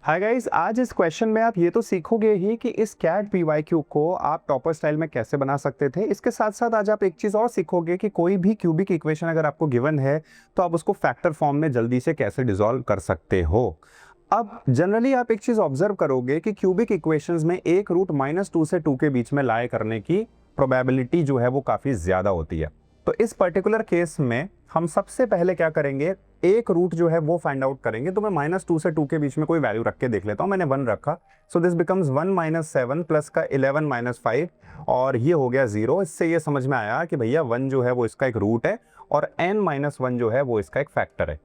Hi guys, आज इस question में आप ये तो सीखोगे ही कि इस कैट पीवाईक्यू को आप टॉपर स्टाइल में कैसे बना सकते थे। इसके साथ साथ आज आप एक चीज़ और सीखोगे कि कोई भी क्यूबिक इक्वेशन अगर आपको गिवन है तो आप उसको फैक्टर फॉर्म में जल्दी से कैसे डिसॉल्व कर सकते हो। अब जनरली आप एक चीज़ ऑब्जर्व करोगे कि क्यूबिक इक्वेशंस में एक रूट -2 से 2 के बीच में लाए करने की प्रोबेबिलिटी जो है वो काफ़ी ज़्यादा होती है। तो इस पर्टिकुलर केस में हम सबसे पहले क्या करेंगे, एक रूट जो है वो फाइंड आउट करेंगे। तो मैं -2 से 2 के बीच में कोई वैल्यू रख के देख लेता हूँ। मैंने 1 रखा, सो दिस बिकम्स 1 - 7 प्लस का 11 - 5 और ये हो गया 0। इससे ये समझ में आया कि भैया 1 जो है वो इसका एक रूट है और n-1 जो है वो इसका एक फैक्टर है।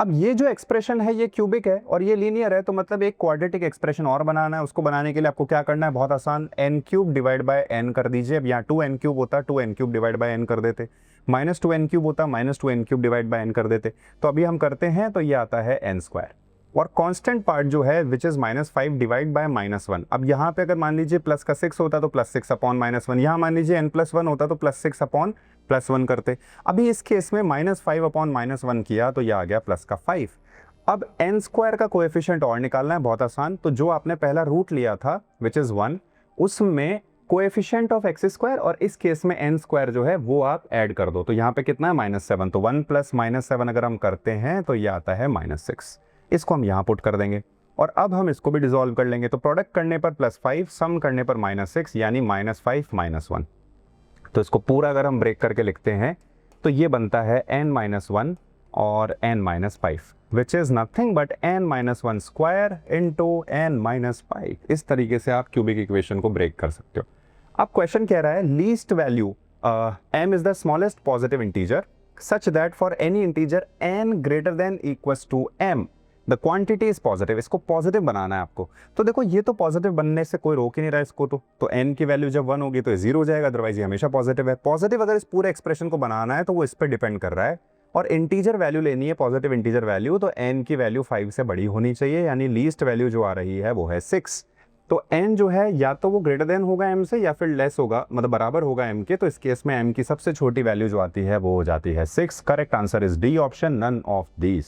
अब ये जो एक्सप्रेशन है ये क्यूबिक है और ये लीनियर है, तो मतलब एक क्वाड्रेटिक एक्सप्रेशन और बनाना है। उसको बनाने के लिए आपको क्या करना है, बहुत आसान, n³ डिवाइड बाय n कर दीजिए। अब यहाँ 2n³ होता, 2n³ डिवाइड बाय n कर देते, -2n³ होता, -2n³ डिवाइड बाय n कर देते। तो अभी हम करते हैं तो ये आता है n² और कांस्टेंट पार्ट जो है विच इज -5 डिवाइड बाय -1। अब यहाँ पे अगर मान लीजिए प्लस का 6 होता तो +6 अपॉन -1, यहाँ मान लीजिए n+1 होता तो +6 अपॉन +1 करते। अभी इस केस में -5 अपॉन -1 किया तो यह आ गया प्लस का 5। अब n² का कोएफिशिएंट और निकालना है, बहुत आसान। तो जो आपने पहला रूट लिया था विच इज 1, उसमें कोएफिशिएंट ऑफ x² और इस केस में n² जो है वो आप ऐड कर दो। तो यहाँ पे कितना है, -7। तो 1 + -7 अगर हम करते हैं तो ये आता है -6। इसको हम यहाँ पुट कर देंगे और अब हम इसको भी डिसॉल्व कर लेंगे। तो प्रोडक्ट करने पर +5, सम करने पर -6, यानी -5 -1। तो इसको पूरा अगर हम ब्रेक करके लिखते हैं तो ये बनता है n-1 और n-5 which is nothing but n-1² into n-5। इस तरीके से आप क्यूबिक इक्वेशन को ब्रेक कर सकते हो। अब क्वेश्चन कह रहा है least value m is the smallest positive integer such that for any integer n greater than equals to m the quantity is positive. इसको पॉजिटिव बनाना है आपको। तो देखो ये तो पॉजिटिव बनने से कोई रोक ही नहीं रहा इसको। तो n की वैल्यू जब 1 होगी तो ये 0 हो जाएगा, अदरवाइज ये हमेशा पॉजिटिव है। पॉजिटिव अगर इस पूरे एक्सप्रेशन को बनाना है तो वो इस पर डिपेंड कर रहा है और इंटीजर वैल्यू लेनी है, पॉजिटिव इंटीजर वैल्यू। तो n की वैल्यू 5 से बड़ी होनी चाहिए, यानी लीस्ट वैल्यू जो आ रही है वो है 6। तो n जो है या तो वो ग्रेटर देन होगा m से या फिर लेस होगा, मतलब बराबर होगा m के। तो इस केस में m की सबसे छोटी वैल्यू जो आती है वो हो जाती है 6। Correct answer is D option, none of these.